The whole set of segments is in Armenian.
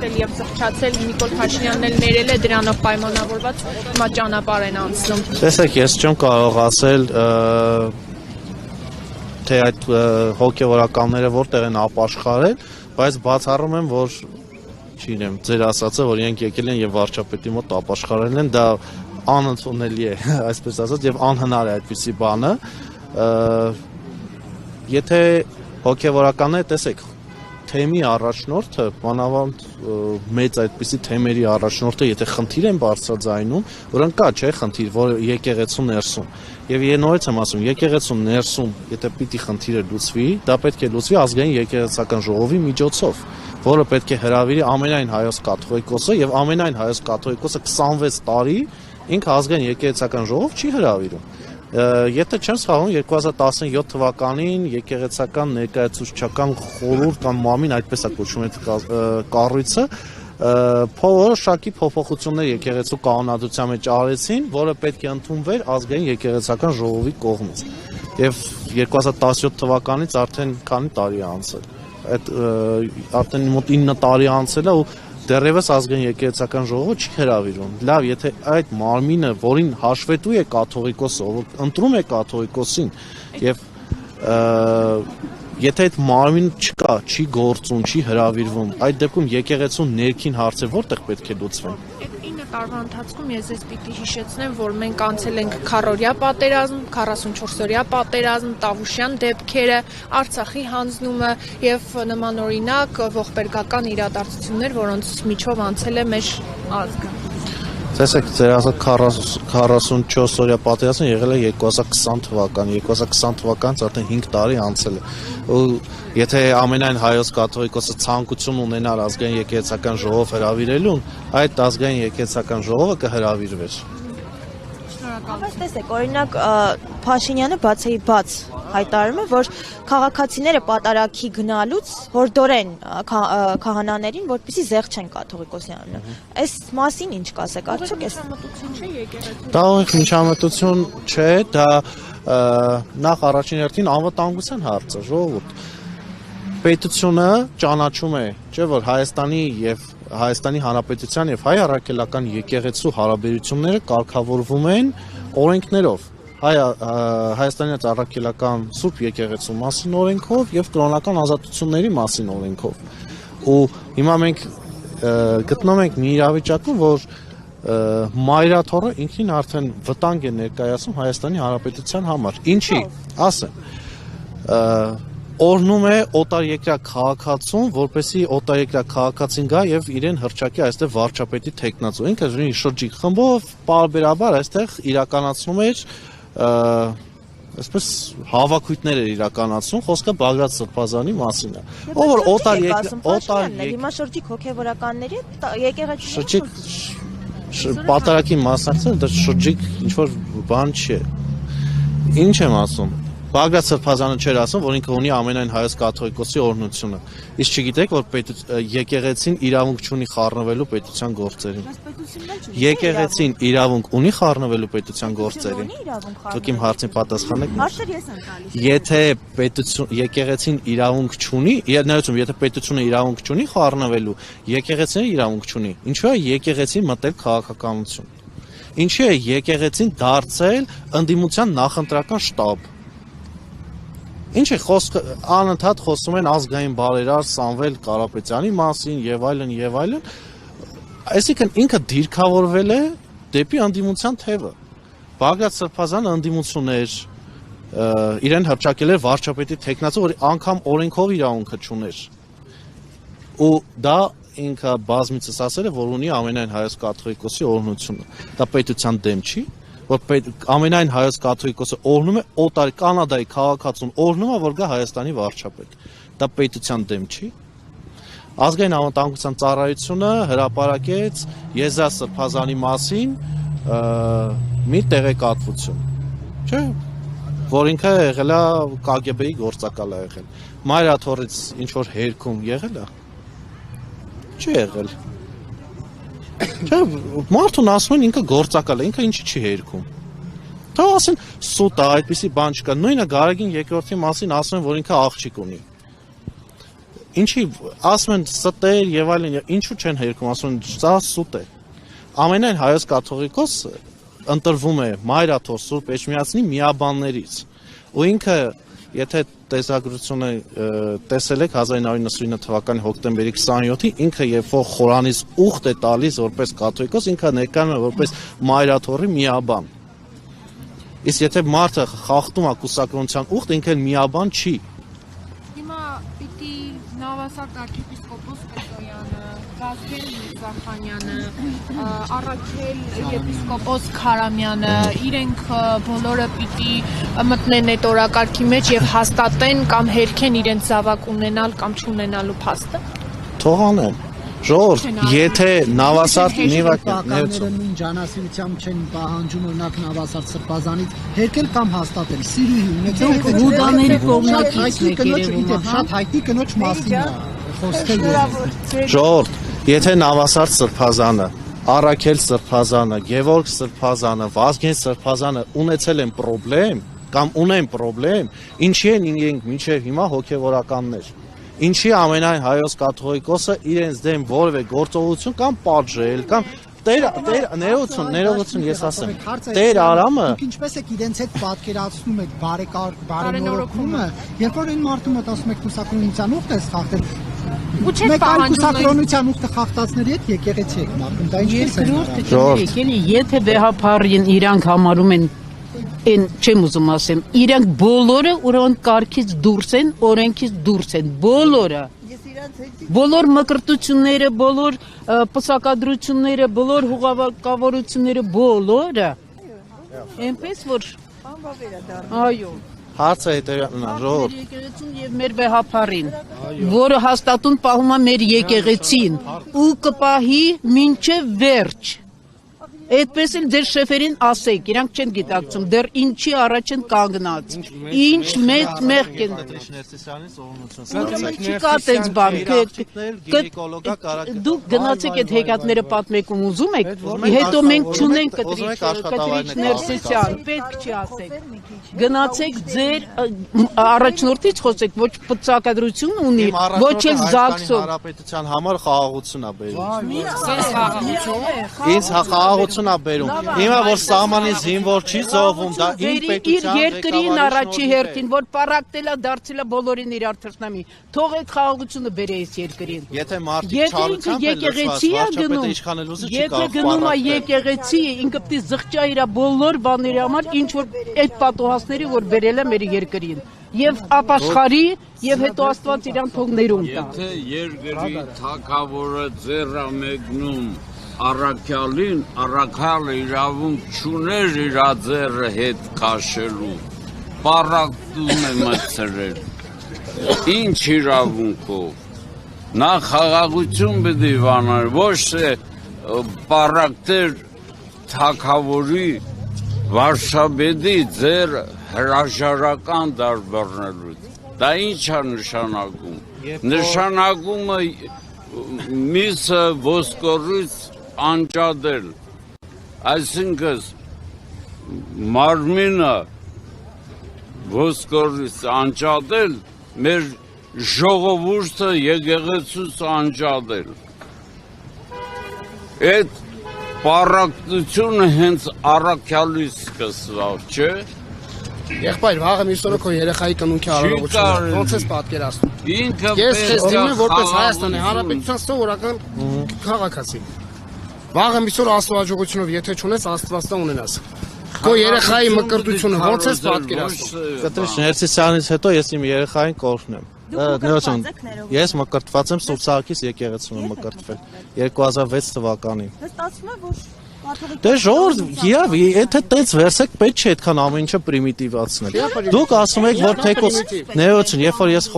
հաշտվել եւ զղջացել Նիկոլ Փաշինյանն էլ ներել է դրանով պայմանավորված հիմա ճանապարհ են անցնում։ Տեսեք, ես չեմ կարող ասել թե այդ հոգեվորականները որտեղ են ապաշխարել, բայց բացառում եմ, որ չգիտեմ, ձեր ասածը, որ իրենք եկել են եւ վարչապետի մոտ ապաշխարել են, դա անընդունելի է, այսպես ասած, եւ անհնար է այդպիսի բանը։ Եթե հոգեվորականները, տեսեք, թեմի առաջնորդը, մանավանդ մեծ այդպիսի թեմերի առաջնորդը, եթե խնդիր են բարձրաձայնում, որն կա, չէ, խնդիր, որ եկեղեցու ներսում։ Եվ նորից եմ ասում, եկեղեցու ներսում, եթե պիտի խնդիրը լուծվի, դա պետք է լուծվի ազգային եկեղեցական ժողովի միջոցով, որը պետք է հրավիրի ամենայն հայոց կաթողիկոսը, եւ ամենայն հայոց կաթողիկոսը 26 տարի ինքը ազգային եկեղեցական ժողով չի հրավիրում։ Եթե չեմ սխալվում, 2017 թվականին եկեղեցական ներկայացուցչական խորհուրդ կամ մամին, այդպես է կոչվում այդ կառույցը, որոշակի փոփոխություններ եկեղեցու կանոնադրության մեջ արեցին, որը պետք է ընդունվեր ազգային եկեղեցական ժողովի կողմից։ Եվ 2017 թվականից արդեն քանի տարի է անցել։ Այդ արդեն մոտ 9 տարի անցել է ու դեռևս ազգային եկեղեցական ժողովը չի հրավիրում։ Լավ, եթե այդ մարմինը, որին հաշվետու է կաթողիկոսը, որ ընտրում է կաթողիկոսին, եւ եթե այդ մարմինը չկա, չի գործում, չի հրավիրվում, այդ դեպքում եկեղեցու ներքին հարցը որտեղ պետք է լուծվեն։ Տարվա ընթացքում ես ես պիտի հիշեցնեմ, որ մենք անցել ենք քառօրյա պատերազմ, 44-օրյա պատերազմ, Տավուշյան դեպքերը, Արցախի հանձնումը եւ նմանօրինակ ողբերգական իրադարձություններ, որոնց միջով անցել է մեր ազգը։ Տեսեք, ձեր ասած 44-օրյա պատերազմը եղել է 2020 թվական, 2020 թվականից արդեն 5 տարի անցել է։ Ու եթե ամենայն հայոց կաթողիկոսը ցանկություն ունենար ազգային եկեղեցական ժողով հրավիրելուն, այդ ազգային եկեղեցական ժողովը կհրավիրվեր։ Բայց տեսեք, օրինակ Փաշինյանը բաց հայտարարում է, որ քաղաքացիները պատարագի գնալուց հորդորեն քահանաներին, որպեսզի զեղչեն կաթողիկոսի անունը։ Այս մասին ինչ կասեք, արդյոք էս դա միջամտություն չէ, դա նախ առաջին հերթին անվտանգության հարց է, ժողովուրդ։ Պետությունը ճանաչում է, չէ՞ որ Հայաստանի Հանրապետության եւ հայ առաքելական եկեղեցու հարաբերությունները կարգավորվում են օրենքներով։ Հայաստանի առաքելական Սուրբ եկեղեցու մասին օրենքով եւ կրոնական ազատությունների մասին օրենքով։ Ու հիմա մենք գտնվում ենք մի իրավիճակում, որ մայրաթոռը ինքնին արդեն վտանգ է ներկայացում Հայաստանի Հանրապետության համար։ Ինչի՞, ասեմ, օրնում է օտարերկրյա քաղաքացուն, որպեսզի օտարերկրյա քաղաքացին գա եւ իրեն հռչակի այստեղ վարչապետի թեկնածու։ Ինքը շրջիկ խմբով պարբերաբար այստեղ իրականացնում էր այսպես հավաքույթներ էր իրականացնում, խոսքը Բագրատ Սրբազանի մասին է։ Ով որ օտար հիմա շրջիկ հոգեվորականների եկեղեցի պատարագի մասնակցել, դա շրջիկ ինչ որ բան չէ։ Ինչ եմ ասում։ Բագրատ Սրբազանը չէր ասում, որ ինքը ունի ամենայն հայոց կաթողիկոսի օրհնությունը։ Իսկ չգիտեք, որ եկեղեցին իրավունք չունի խառնվելու պետության գործերին։ Եկեղեցին իրավունք ունի խառնվելու պետության գործերին։ Դուք իմ հարցին պատասխանեք։ Եթե եկեղեցին իրավունք չունի, եթե պետությունը իրավունք չունի խառնվելու, եկեղեցին իրավունք չունի։ Ինչու է եկեղեցին մտել քաղաքականություն։ Ինչու է եկեղեցին դարձել ընդդիմության նախընտրական շտաբ։ Ինչ է անընդհատ խոսում են ազգային բարերար Սամվել Կարապետյանի մասին եւ այլն, այսինքն ինքը դիրքավորվել է դեպի ընդդիմության թևը։ Բագրատ Սրբազանը ընդդիմություն էր, իրեն հռչակել էր վարչապետի թեկնածու, որ անգամ օրենքով իրավունքը չուներ։ Ու դա ինքը բազմիցս ասել է, որ ունի ամենայն հայոց կաթողիկոսի օրհնությունը։ Դա պետության դեմ չի, որ ամենայն հայոց կաթողիկոսը օրհնում է օտար Կանադայի քաղաքացուն օրհնում է, որ գա Հայաստանի վարչապետ։ Դա պետության դեմ չի։ Ազգային անվտանգության ծառայությունը հրապարակեց Եզրա Սրբազանի մասին մի տեղեկատվություն, չէ՞, որ ինքը եղել է KGB-ի գործակալ է եղել։ Մայրաթոռից ինչ որ հերքում եղել է։ Չի եղել։ Չէ, մարդուն ասում են ինքը գործակալ է, ինքը ինչի չի հերքում։ Դա ասեն սուտ է, այդպիսի բան չկա։ Նույնը Գարեգին երկրորդի մասին ասում են, որ ինքը աղջիկ ունի։ Ինչի ասում են ստեր եւ այլն, ինչու չեն հերքում, ասում են սա սուտ է։ Ամենայն հայոց կաթողիկոսը ընտրվում է Մայրաթոր Սուրբ Էջմիածնի միաբաններից։ Ու ինքը, եթե տեսագրությունը տեսել եք 1999 թվականի հոկտեմբերի 27-ի, ինքը երբ որ խորանից ուխտ է տալիս որպես կաթողիկոս, ինքը ներկայանում է որպես Մայրաթորի միաբան։ Իսկ եթե մարդը խախտում է կուսակրոնության ուխտ, ինքը միաբան չի։ Հիմա պիտի Նավասարդ arczepiskopos Պետոյանը, Վազգեն Միրզախանյանը, Առաքել եպիսկոպոս Քարամյանը, իրենք բոլորը պիտի մտնեն այդ օրակարգի մեջ եւ հաստատեն կամ հերքեն իրենց զավակ ունենալ կամ չունենալու փաստը։ Թող անեն։ Ժողովուրդ, եթե Նավասարդ Բականները նույն ջանասիրությամբ չեն պահանջում օրինակ Նավասարդ Սրբազանից հերկել կամ հաստատել, սիրուհի ունեցել եք Հուդաների կողմնակից շատ հայտնի կնոջ մասին է խոսքը։ Ժողովուրդ, եթե Նավասարդ Սրբազանը, Առաքել Սրբազանը, Գևորգ Սրբազանը, Վազգեն Սրբազանը ունեցել են խնդրեմ կամ ունեն խնդրեմ, ինչի են իրենք մինչև հիմա հոգևորականներ։ Ինչի ամենայն հայոց կաթողիկոսը իրենց դեմ որևէ գործողություն կամ պատժել կամ ներողություն ես ասեմ Տեր Արամը ինչպես եք իրենց հետ պատկերացնում եք բարենորոգումը երբ որ այն մարդու մոտ ասում եք կուսակրոնության ուխտ է խախտել ու չէ կուսակրոնության ուխտը խախտածների հետ եկեղեցի եք մարդում դա ինչպես է եթե վեհապարին իրանք համարում են Են չեմ ուզում ասեմ, իրանք բոլորը ուրեմն կարգից դուրս են, օրենքից դուրս են, բոլորը։ Բոլոր մկրտությունները, բոլոր պսակադրությունները, բոլոր հուղարկավորությունները, բոլորը։ Այնպես որ այո։ Հարցը հետևյալն է, ժողովուրդ։ Եկեղեցին եւ մեր վեհապարին, որը հաստատուն պահում է մեր եկեղեցին, ու կպահի մինչև վերջ։ Այդպես էլ ձեր շեֆերին ասեք, իրանք չեն գիտակցում, դեռ ինչի առաջ են կանգնած, ինչ մեծ մեղք են։ Չկա տենց բան, դուք գնացեք այդ հեքիաթները պատմեկում ուզում եք, հետո մենք չունենք կտրիչ Ներսիսյան, պետք չի ասեք, գնացեք ձեր առաջնորդից խոսեք, ոչ պծակադրություն ունի, ոչ էլ զաքսով։ Հանրապետության համար խաղաղություն է բերում։ Ինձ խաղաղություն բերում։ Հիմա որ սահմանի զինվոր չի զոհվում, դա իմ պետության երկրին առաջի հերթին, որ պարակտելա դարձելա բոլորին իրար թշնամի։ Թողեք խաղաղությունը բերես երկրին։ Եթե մարդիկ չարությամբ են լծված, վարչապետը իշխանելուզը չի կարող։ Եթե գնում է եկեղեցի, ինքը պիտի զղջա իր բոլոր բաների համար, ինչ որ այդ պատոհասների, որ բերել է մեր երկրին։ Եվ ապաշխարի, եւ հետո Աստված իրան թողներում տա։ Եթե երկրի թագավորը ձեռա մեկնում Առաքյալին, Առաքյալը իրավունք չուներ իր ձեռը հետ քաշելու, պարակտում է մտցրել, ինչ իրավունքով, նա խաղաղություն պիտի վաներ, ոչ թե պարակտեր թագավորի վարշաբեդի ձեր հրաժարական դարբեռնելու, դա ինչ է նշանակում, նշանակումը միսը ոսկորից անջատել, այսինքն մարմինը ոսկորից անջատել, մեր ժողովուրդը եկեղեցուց անջատել։ Այդ պարակտությունը հենց Առաքյալից սկսավ, չէ։ Եղբայր, վաղը մյուս օրը քո երեխայի կնունքի արարողությունը, ոնց ես պատկերացնում։ Ես քեզ դիմում եմ որպես Հայաստանի Հանրապետության սովորական քաղաքացի։ Վաղը մյուս օրը աստվածաջողությունով եթե չունես, Աստվածը ունենաս։ Քո երեխայի մկրտությունը ոնց ես պատկերացնում։ Կտրիչ Ներսիսյանից հետո ես իմ երեխային կորցնեմ։ Ես մկրտված եմ Սուրբ Սահակից եկեղեցում եմ մկրտվել 2006 թվականին։ Ստացվում է, որ Դե ժողովուրդ, իրավ, եթե տենց վերսեք պետք չէ այդքան ամեն ինչը պրիմիտիվացնել։ Դուք ասում եք, որ թեկոս ներողություն, երբ որ ես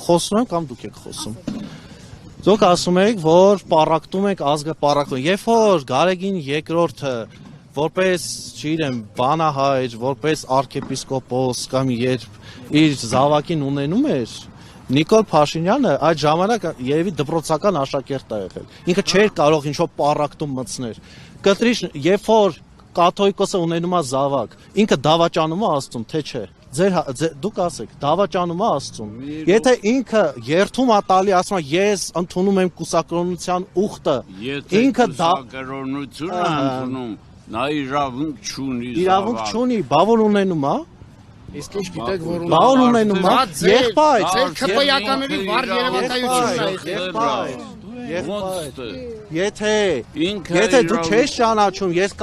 խոսում եմ կամ դուք եք խոսում։ Դուք ասում եք, որ պարակտում եք ազգը պարակտում։ Երբ որ Գարեգին երկրորդը որպես, չգիտեմ, բանահայր, որպես arczepiskopos կամ երբ իր զավակին ունենում էր, Նիկոլ Փաշինյանը այդ ժամանակ երևի դպրոցական աշակերտ է եղել։ Ինքը չէր կարող ինչ-որ պարակտում մտցնել։ Կտրիչ, երբ որ կաթողիկոսը ունենում է զավակ, ինքը դավաճանում է Աստծուն, թե չէ։ Դուք ասեք, դավաճանում է Աստծուն։ Եթե ինքը երթում է տալի, ասում է ես ընդունում եմ կուսակրոնության ուխտը, ինքը կուսակրոնությունը ընդունում, նա իրավունք չունի։ Իրավունք չունի, բա որ ունենում է։ Իսկ ինչ գիտեք որ Բա որ ունենում է։ Եղբայր, ձեր քպայականների վար երևակայությունն է։ Եթե դու չես ճանաչում, ես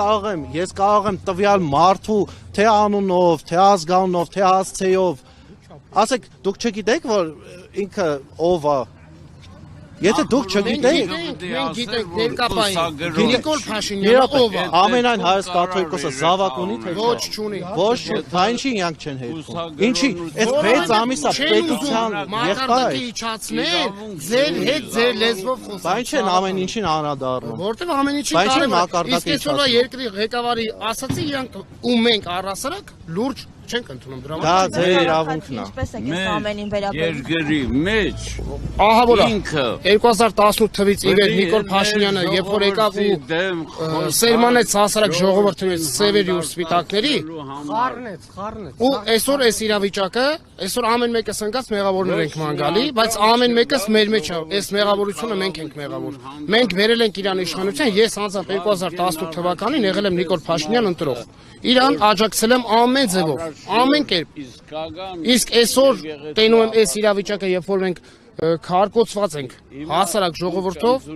կարող եմ տվյալ մարդու թե անունով, թե ազգանունով, թե հասցեով, ասեք դուք չգիտեք որ ինքը ով է։ Եթե դուք չգիտեք, մենք գիտենք ներկապային Նիկոլ Փաշինյանը ով է։ Ամենայն հայոց կաթողիկոսը զավակ ունի թե ոչ չունի։ Ոչ, բա ինչի իրանք չեն հետքում։ Ինչի, այս 6 ամիսա պետության եղբայր իջացնել, ձեր հետ ձեր լեզվով խոսալ։ Բա ինչ են ամեն ինչին անդրադառնում։ Որտեվ ամեն ինչին կարևոր։ Իսկ այսօր երկրի ղեկավարի ասացի իրանք ու մենք առասարակ լուրջ չենք ընդունում դրա Դա ձեր իրավունքն է։ Ինչպես է այս ամենին վերաբերվում։ Երկրի մեջ ահա որ ինքը 2018 թվից ի վեր Նիկոլ Փաշինյանը երբ որ եկավ ու սերմանեց հասարակ ժողովրդի մեջ սևերի ու սպիտակների խառնեց ու այսօր այս իրավիճակը այսօր ամեն մեկս ընկած մեղավորներ ենք ման գալի բայց ամեն մեկս մեր մեջ է այս մեղավորությունը մենք ենք մեղավոր մենք վերել ենք իրան իշխանության ես անձամբ 2018 թվականին եղել եմ Նիկոլ Փաշինյան ընտրող իրան աջակցել եմ ամեն ձևով ամեն կերպ իսկ այսօր տենում եմ այս իրավիճակը երբ որ մենք քարկոծված ենք հասարակ ժողովրդով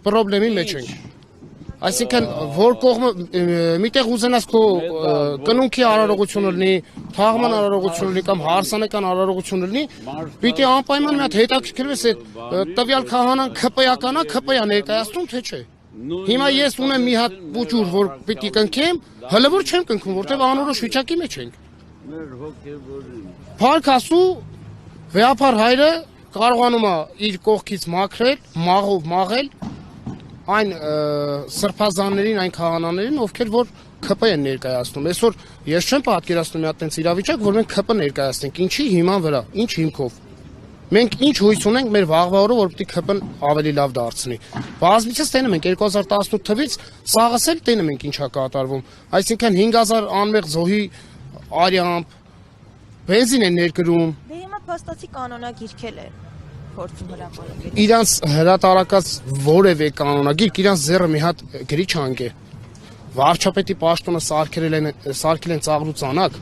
խնդրի մեջ ենք այսինքն որ կողմը միտեղ ուզենաս քո կնունքի արարողությունը լինի թաղման արարողությունը լինի կամ հարսանեկան արարողությունը լինի պիտի անպայման մի հատ հետաքրքրվես այդ տվյալ քահանան ԿՊ-ական է ԿՊ-ա ներկայացնում թե չէ Հիմա ես ունեմ մի հատ բուջուր, որ պիտի կնքեմ, հələ որ չեմ կնքում, որտեվ անորոշ վիճակի մեջ ենք։ Փառք Աստծո, վեհապար հայրը կարողանում է իր կողքից մաքրել, մաղով մաղել այն սրբազաններին, այն քահանաներին, ովքեր որ ԿՊ են ներկայացնում։ Այսօր ես չեմ պատկերացնում մի հատ տենց իրավիճակ, որ մենք ԿՊ ներկայացնենք, ինչի հիման վրա, ինչ հիմքով։ Մենք ինչ հույս ունենք մեր վաղվա օրը, որ պիտի ԿՊ-ն ավելի լավ դարձնի։ Բազմիցս տենում ենք 2018 թվից սաղս էլ տենում ենք ինչա կատարվում։ Այսինքն 5000 անմեղ զոհի արյամբ բենզին են ներկրում։ Դե հիմա փաստացի կանոնագիրքել է փորձում հրապարակել։ Իրանց հրատարակած որևէ կանոնագիրք իրանց ձեռը մի հատ գրիչ հանգ է։ Վարչապետի պաշտոնը սարքել են ծաղրու ցանակ։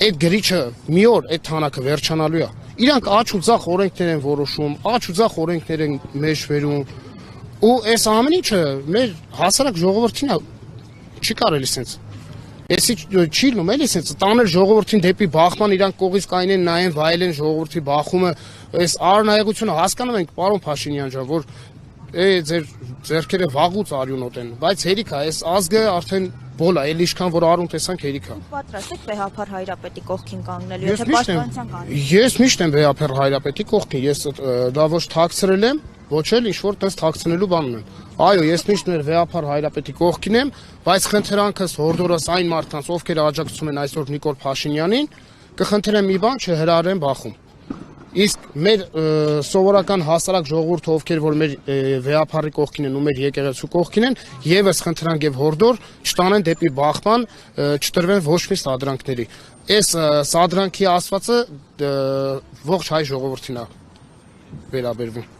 Այդ գրիչը մի օր այդ թանակը վերջանալու է։ Իրանք աչ ու ձախ օրենքներ են որոշում, աչ ու ձախ օրենքներ են մեջ վերում։ Ու այս ամեն ինչը մեր հասարակ ժողովրդին չի կարելի sense։ Էսի չի լինում էլի sense տանել ժողովրդին դեպի բախման իրանք կողից կայնեն նայեն վայելեն ժողովրդի բախումը այս արնայողությունը հասկանում ենք պարոն Փաշինյան ջան որ ձեր ձերքերը վաղուց արյունոտ են բայց հերիքա այս ազգը արդեն բոլա էլ ինչքան որ արուն տեսանք հերիքա Պատրաստ եք վեհապար հայրապետի կողքին կանգնելու եթե պաշտպանության կան Ես միշտ եմ վեհապար հայրապետի կողքին ես դա ոչ թաքցրել եմ ոչ էլ ինչ որ տես թաքցնելու բան ունեմ Այո, ես միշտ մեր վեհապար հայրապետի կողքին եմ, բայց խնդրանքս հորդորս այն մարդկանց, ովքեր աջակցում են այսօր Նիկոլ Փաշինյանին, կխնդրեմ մի բան չհրարեն բախում։ Իսկ մեր սովորական հասարակ ժողովուրդը, ովքեր որ մեր վեհապարի կողքին են ու մեր եկեղեցու կողքին են, եւս խնդրանք եւ հորդոր չտանեն դեպի բախման, չտրվեն ոչ մի սադրանքների։ Այս սադրանքի ասվածը ողջ հայ ժողովրդին է վերաբերվում։